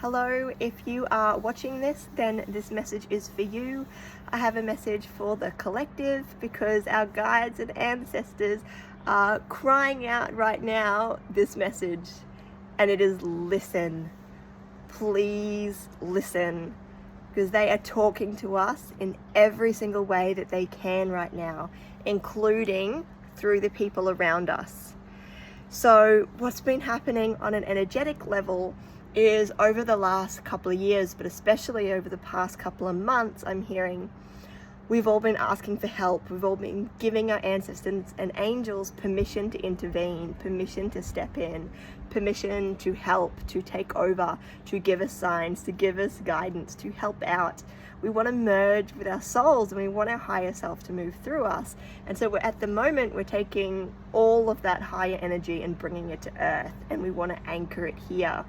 Hello, if you are watching this, then this message is for you. I have a message for the collective because our guides and ancestors are crying out right now this message, and it is listen. Please listen, because they are talking to us in every single way that they can right now, including through the people around us. So what's been happening on an energetic level is over the last couple of years, but especially over the past couple of months, I'm hearing we've all been asking for help. We've all been giving our ancestors and angels permission to intervene, permission to step in, permission to help, to take over, to give us signs, to give us guidance, to help out. We want to merge with our souls and we want our higher self to move through us. And so at the moment, we're taking all of that higher energy and bringing it to earth, and we want to anchor it here.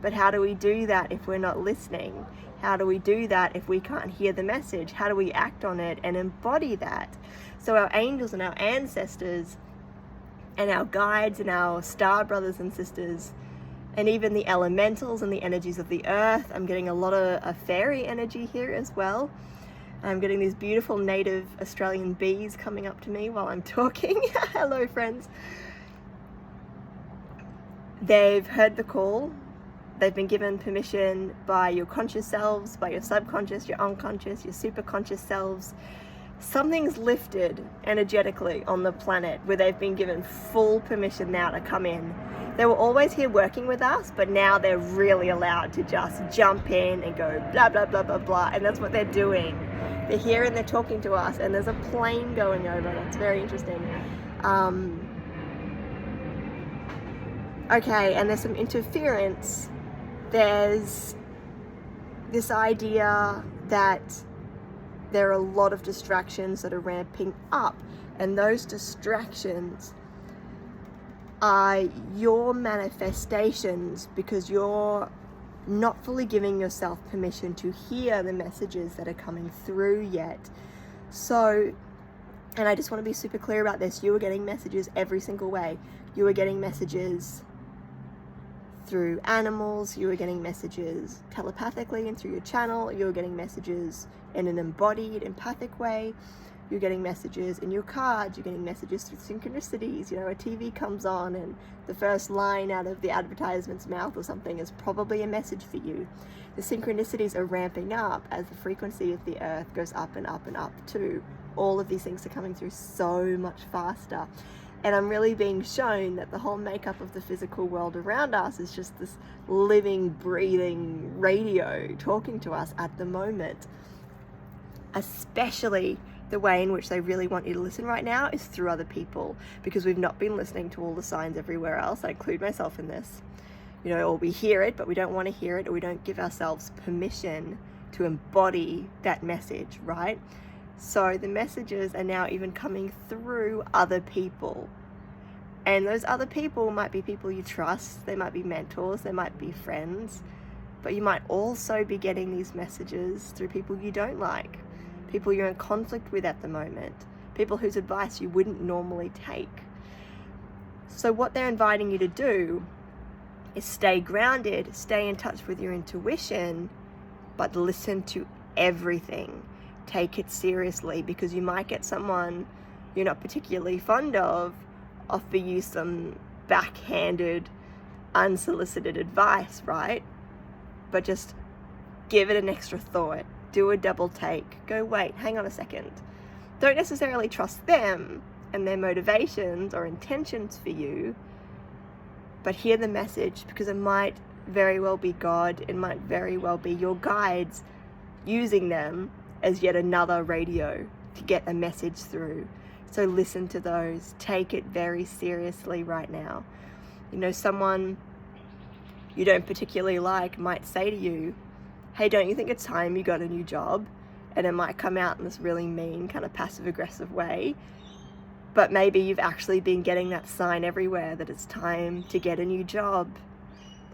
But how do we do that if we're not listening? How do we do that if we can't hear the message? How do we act on it and embody that? So our angels and our ancestors and our guides and our star brothers and sisters, and even the elementals and the energies of the earth. I'm getting a lot of fairy energy here as well. I'm getting these beautiful native Australian bees coming up to me while I'm talking. Hello, friends. They've heard the call. They've been given permission by your conscious selves, by your subconscious, your unconscious, your superconscious selves. Something's lifted energetically on the planet where they've been given full permission now to come in. They were always here working with us, but now they're really allowed to just jump in and go blah, blah, blah, blah, blah. And that's what they're doing. They're here and they're talking to us, and there's a plane going over. That's very interesting. Okay, and there's some interference. There's this idea that there are a lot of distractions that are ramping up, and those distractions are your manifestations because you're not fully giving yourself permission to hear the messages that are coming through yet. So, and I just want to be super clear about this, you are getting messages every single way. You are getting messages through animals, you are getting messages telepathically and through your channel, you're getting messages in an embodied, empathic way, you're getting messages in your cards, you're getting messages through synchronicities. You know, a TV comes on and the first line out of the advertisement's mouth or something is probably a message for you. The synchronicities are ramping up as the frequency of the earth goes up and up and up too. All of these things are coming through so much faster. And I'm really being shown that the whole makeup of the physical world around us is just this living, breathing radio talking to us at the moment. Especially the way in which they really want you to listen right now is through other people, because we've not been listening to all the signs everywhere else. I include myself in this. You know, or we hear it, but we don't want to hear it, or we don't give ourselves permission to embody that message, right? So the messages are now even coming through other people. And those other people might be people you trust, they might be mentors, they might be friends, but you might also be getting these messages through people you don't like, people you're in conflict with at the moment, people whose advice you wouldn't normally take. So what they're inviting you to do is stay grounded, stay in touch with your intuition, but listen to everything. Take it seriously, because you might get someone you're not particularly fond of offer you some backhanded, unsolicited advice, right? But just give it an extra thought. Do a double take. Go, wait, hang on a second. Don't necessarily trust them and their motivations or intentions for you, but hear the message, because it might very well be God. It might very well be your guides using them as yet another radio to get a message through. So listen to those. Take it very seriously right now. You know, someone you don't particularly like might say to you, hey, don't you think it's time you got a new job? And it might come out in this really mean, kind of passive-aggressive way. But maybe you've actually been getting that sign everywhere that it's time to get a new job.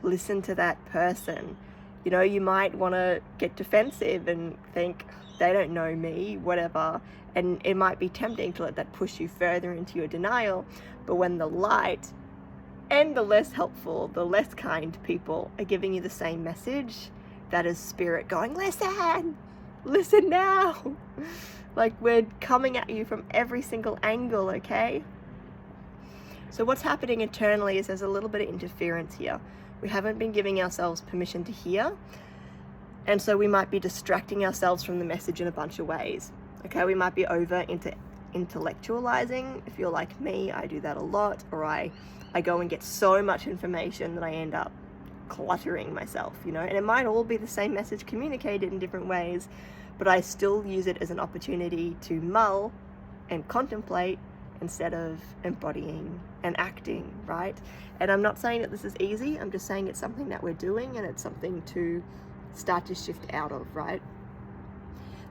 Listen to that person. You know, you might want to get defensive and think, they don't know me, whatever. And it might be tempting to let that push you further into your denial. But when the light And the less helpful, the less kind people are giving you the same message. That is spirit going, listen now. Like, we're coming at you from every single angle, okay? So what's happening internally is there's a little bit of interference here. We haven't been giving ourselves permission to hear. And so we might be distracting ourselves from the message in a bunch of ways. Okay, we might be over intellectualizing. If you're like me, I do that a lot. Or I go and get so much information that I end up cluttering myself, you know? And it might all be the same message communicated in different ways, but I still use it as an opportunity to mull and contemplate instead of embodying and acting, right? And I'm not saying that this is easy, I'm just saying it's something that we're doing, and it's something to start to shift out of, right?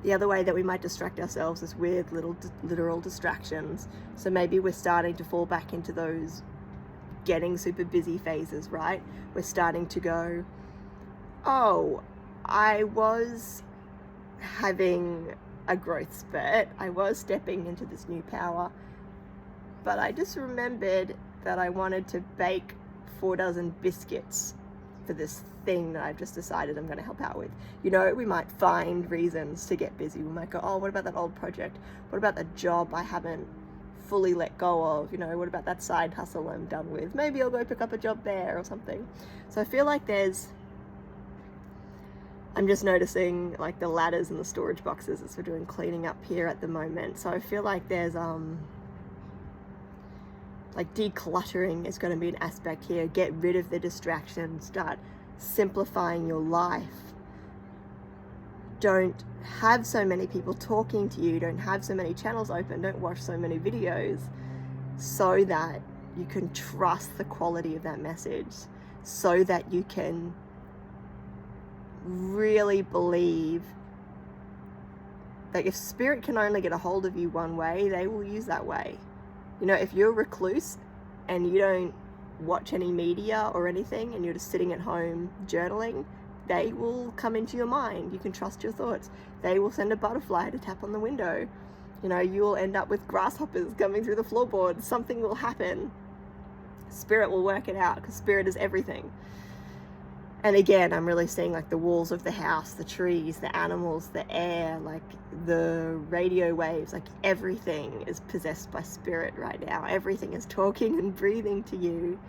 The other way that we might distract ourselves is with little literal distractions. So maybe we're starting to fall back into those getting super busy phases, right? We're starting to go, oh, I was having a growth spurt, I was stepping into this new power, but I just remembered that I wanted to bake 4 dozen biscuits for this thing that I've just decided I'm going to help out with. You know, we might find reasons to get busy. We might go, oh, what about that old project? What about the job I haven't fully let go of? You know, what about that side hustle I'm done with? Maybe I'll go pick up a job there or something. So I feel like I'm just noticing like the ladders and the storage boxes as we're doing cleaning up here at the moment. So I feel like there's like decluttering is going to be an aspect here. Get rid of the distractions, start simplifying your life. Don't have so many people talking to you, don't have so many channels open, don't watch so many videos, so that you can trust the quality of that message, so that you can really believe that if spirit can only get a hold of you one way, they will use that way. You know, if you're a recluse and you don't watch any media or anything, and you're just sitting at home journaling, they will come into your mind. You can trust your thoughts. They will send a butterfly to tap on the window. You know, you will end up with grasshoppers coming through the floorboards. Something will happen. Spirit will work it out, because spirit is everything. And again, I'm really seeing like the walls of the house, the trees, the animals, the air, like the radio waves, like everything is possessed by spirit right now. Everything is talking and breathing to you.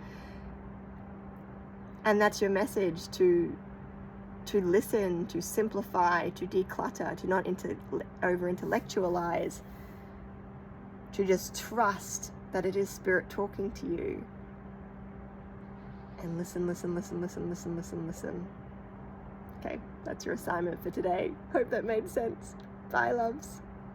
And that's your message: to listen, to simplify, to declutter, to not over-intellectualize, to just trust that it is spirit talking to you. And listen, listen, listen, listen, listen, listen, listen. Okay, that's your assignment for today. Hope that made sense. Bye, loves.